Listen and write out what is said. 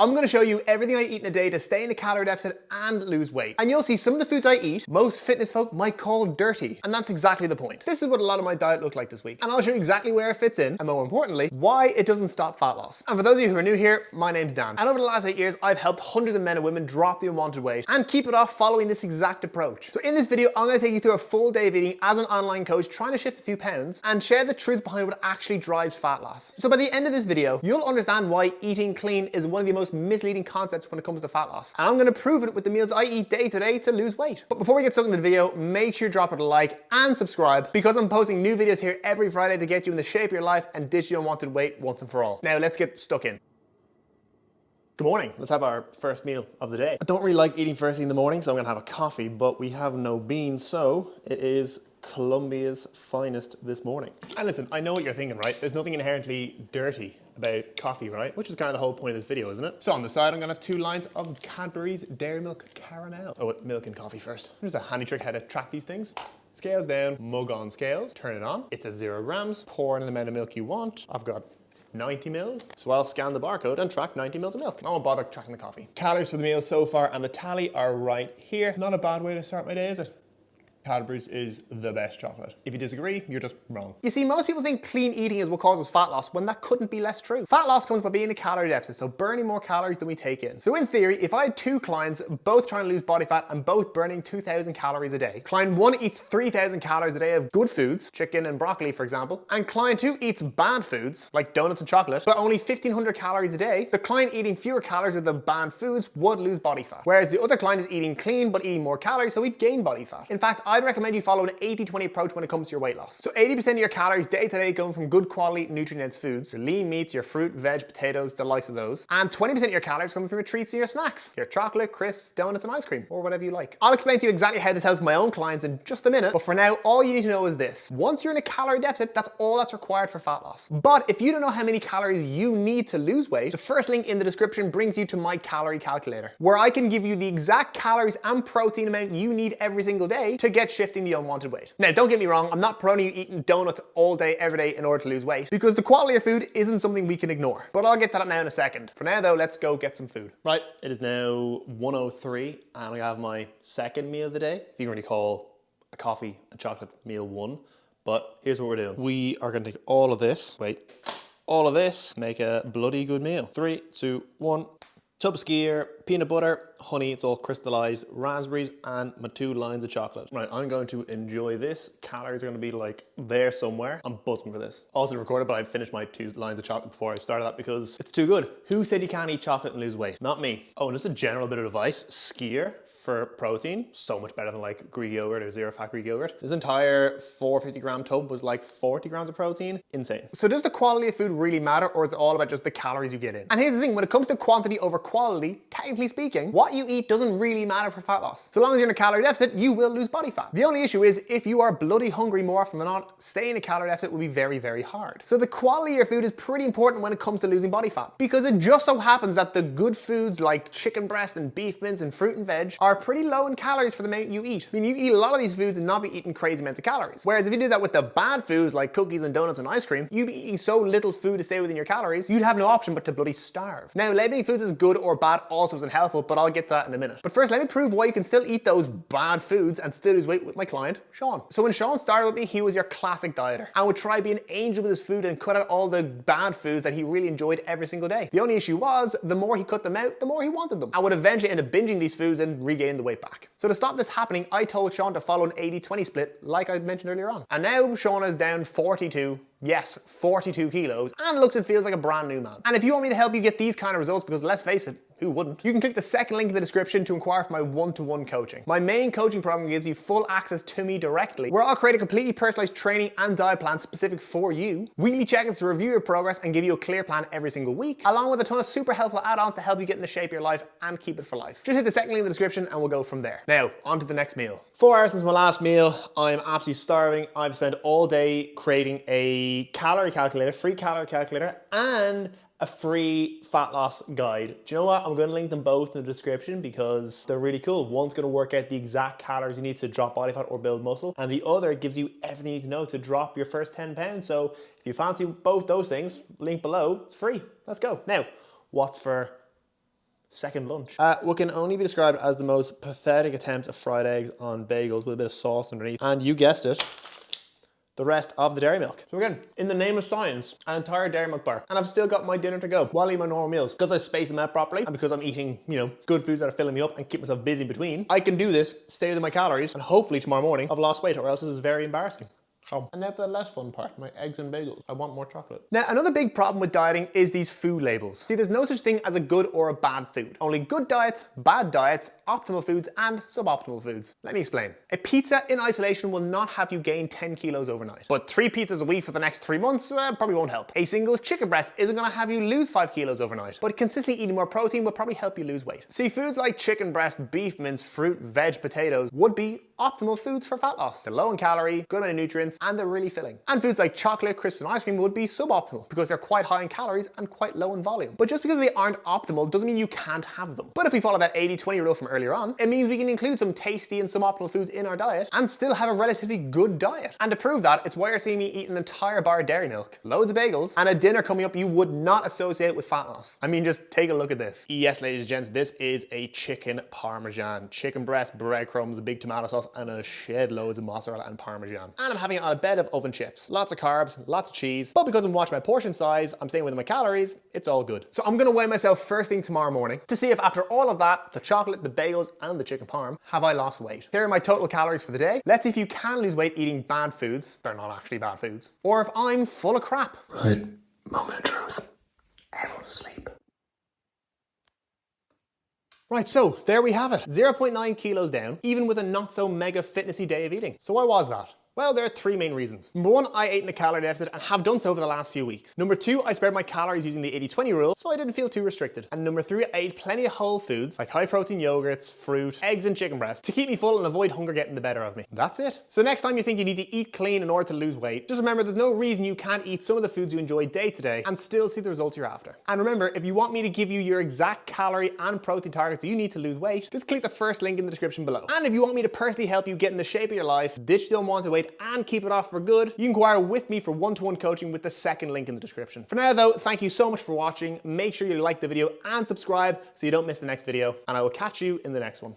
I'm going to show you everything I eat in a day to stay in a calorie deficit and lose weight. And you'll see some of the foods I eat, most fitness folk might call dirty. And that's exactly the point. This is what a lot of my diet looked like this week. And I'll show you exactly where it fits in, and more importantly, why it doesn't stop fat loss. And for those of you who are new here, my name's Dan. And over the last 8 years, I've helped hundreds of men and women drop the unwanted weight and keep it off following this exact approach. So in this video, I'm going to take you through a full day of eating as an online coach trying to shift a few pounds and share the truth behind what actually drives fat loss. So by the end of this video, you'll understand why eating clean is one of the most misleading concepts when it comes to fat loss. And I'm going to prove it with the meals I eat day to day to lose weight. But before we get stuck into the video, make sure you drop it a like and subscribe because I'm posting new videos here every Friday to get you in the shape of your life and ditch your unwanted weight once and for all. Now let's get stuck in. Good morning. Let's have our first meal of the day. I don't really like eating first thing in the morning, so I'm gonna have a coffee, but we have no beans, so it is Colombia's finest this morning. And listen, I know what you're thinking, right? There's nothing inherently dirty about coffee, right? Which is kind of the whole point of this video, isn't it? So on the side, I'm gonna have 2 lines of Cadbury's Dairy Milk Caramel. Oh, milk and coffee first. Here's a handy trick how to track these things. Scales down, mug on scales, turn it on. It says 0 grams, pour in the amount of milk you want. I've got 90 mils. So I'll scan the barcode and track 90 mils of milk. I won't bother tracking the coffee. Calories for the meal so far and the tally are right here. Not a bad way to start my day, is it? Cadbury's is the best chocolate. If you disagree, you're just wrong. You see, most people think clean eating is what causes fat loss when that couldn't be less true. Fat loss comes by being in a calorie deficit, so burning more calories than we take in. So in theory, if I had 2 clients, both trying to lose body fat and both burning 2,000 calories a day, client 1 eats 3,000 calories a day of good foods, chicken and broccoli for example, and client 2 eats bad foods, like donuts and chocolate, but only 1,500 calories a day, the client eating fewer calories with the bad foods would lose body fat. Whereas the other client is eating clean, but eating more calories, so he'd gain body fat. In fact, I'd recommend you follow an 80-20 approach when it comes to your weight loss. So 80% of your calories day to day going from good quality nutrient-dense foods, your lean meats, your fruit, veg, potatoes, the likes of those, and 20% of your calories coming from your treats and your snacks, your chocolate, crisps, donuts, and ice cream, or whatever you like. I'll explain to you exactly how this helps my own clients in just a minute, but for now, all you need to know is this. Once you're in a calorie deficit, that's all that's required for fat loss. But if you don't know how many calories you need to lose weight, the first link in the description brings you to my calorie calculator, where I can give you the exact calories and protein amount you need every single day to get shifting the unwanted weight. Now, don't get me wrong, I'm not promoting you eating donuts all day, every day in order to lose weight, because the quality of food isn't something we can ignore. But I'll get to that now in a second. For now though, let's go get some food. Right, it is now 1:03 and I have my second meal of the day. You can really call a coffee and chocolate meal 1, but here's what we're doing. We are gonna take all of this, make a bloody good meal. 3, 2, 1. Tub of skyr, peanut butter, honey, it's all crystallized, raspberries, and my 2 lines of chocolate. Right, I'm going to enjoy this. Calories are gonna be like there somewhere. I'm buzzing for this. Also recorded, but I finished my 2 lines of chocolate before I started that because it's too good. Who said you can't eat chocolate and lose weight? Not me. Oh, and just a general bit of advice, skyr for protein, so much better than like Greek yogurt or 0-fat Greek yogurt. This entire 450 gram tub was like 40 grams of protein. Insane. So does the quality of food really matter, or is it all about just the calories you get in? And here's the thing, when it comes to quantity over quality, technically speaking, what you eat doesn't really matter for fat loss. So long as you're in a calorie deficit, you will lose body fat. The only issue is if you are bloody hungry more often than not, staying in a calorie deficit will be very, very hard. So the quality of your food is pretty important when it comes to losing body fat, because it just so happens that the good foods like chicken breast and beef mince and fruit and veg are pretty low in calories for the amount you eat. I mean, you can eat a lot of these foods and not be eating crazy amounts of calories. Whereas if you did that with the bad foods like cookies and donuts and ice cream, you'd be eating so little food to stay within your calories, you'd have no option but to bloody starve. Now, labeling foods as good or bad also isn't helpful, but I'll get to that in a minute. But first, let me prove why you can still eat those bad foods and still lose weight with my client, Sean. So when Sean started with me, he was your classic dieter and would try be an angel with his food and cut out all the bad foods that he really enjoyed every single day. The only issue was, the more he cut them out, the more he wanted them, and would eventually end up binging these foods and regain the weight back. So to stop this happening, I told Sean to follow an 80-20 split like I mentioned earlier on. And now Sean is down 42, yes, 42 kilos, and looks and feels like a brand new man. And if you want me to help you get these kind of results, because let's face it, who wouldn't? You can click the second link in the description to inquire for my one-to-one coaching. My main coaching program gives you full access to me directly, where I'll create a completely personalized training and diet plan specific for you, weekly check-ins to review your progress and give you a clear plan every single week, along with a ton of super helpful add-ons to help you get in the shape of your life and keep it for life. Just hit the second link in the description and we'll go from there. Now, on to the next meal. 4 hours since my last meal, I'm absolutely starving. I've spent all day creating a calorie calculator, free calorie calculator, and a free fat loss guide. Do you know what? I'm going to link them both in the description because they're really cool. One's going to work out the exact calories you need to drop body fat or build muscle, and the other gives you everything you need to know to drop your first 10 pounds. So if you fancy both those things, link below, it's free. Let's go. Now, what's for second lunch. What can only be described as the most pathetic attempt of fried eggs on bagels with a bit of sauce underneath. And you guessed it, the rest of the dairy milk. So again, in the name of science, an entire dairy milk bar. And I've still got my dinner to go while I eat my normal meals. Because I space them out properly and because I'm eating, you know, good foods that are filling me up and keep myself busy in between, I can do this, stay within my calories, and hopefully tomorrow morning I've lost weight, or else this is very embarrassing. And now for the less fun part, my eggs and bagels. I want more chocolate. Now, another big problem with dieting is these food labels. See, there's no such thing as a good or a bad food. Only good diets, bad diets, optimal foods, and suboptimal foods. Let me explain. A pizza in isolation will not have you gain 10 kilos overnight. But 3 pizzas a week for the next 3 months probably won't help. A single chicken breast isn't gonna have you lose 5 kilos overnight. But consistently eating more protein will probably help you lose weight. See, foods like chicken breast, beef mince, fruit, veg, potatoes would be optimal foods for fat loss. They're low in calorie, good amount of nutrients, and they're really filling. And foods like chocolate, crisps, and ice cream would be suboptimal because they're quite high in calories and quite low in volume. But just because they aren't optimal doesn't mean you can't have them. But if we follow that 80-20 rule from earlier on, it means we can include some tasty and suboptimal foods in our diet and still have a relatively good diet. And to prove that, it's why you're seeing me eat an entire bar of dairy milk, loads of bagels, and a dinner coming up you would not associate with fat loss. I mean, just take a look at this. Yes, ladies and gents, this is a chicken parmesan. Chicken breast, breadcrumbs, a big tomato sauce, and a shed loads of mozzarella and parmesan. And I'm having it on a bed of oven chips. Lots of carbs, lots of cheese, but because I'm watching my portion size, I'm staying within my calories, it's all good. So I'm gonna weigh myself first thing tomorrow morning to see if after all of that, the chocolate, the bagels, and the chicken parm, have I lost weight? Here are my total calories for the day. Let's see if you can lose weight eating bad foods. They're not actually bad foods. Or if I'm full of crap. Right, moment of truth. Everyone's asleep. Right, so there we have it. 0.9 kilos down, even with a not so mega fitnessy day of eating. So why was that? Well, there are 3 main reasons. Number 1, I ate in a calorie deficit and have done so for the last few weeks. Number 2, I spared my calories using the 80-20 rule, so I didn't feel too restricted. And number 3, I ate plenty of whole foods, like high protein yogurts, fruit, eggs, and chicken breast, to keep me full and avoid hunger getting the better of me. That's it. So next time you think you need to eat clean in order to lose weight, just remember there's no reason you can't eat some of the foods you enjoy day to day and still see the results you're after. And remember, if you want me to give you your exact calorie and protein targets you need to lose weight, just click the first link in the description below. And if you want me to personally help you get in the shape of your life, ditch the unwanted weight, and keep it off for good, you can inquire with me for one-to-one coaching with the second link in the description. For now though, thank you so much for watching. Make sure you like the video and subscribe so you don't miss the next video, and I will catch you in the next one.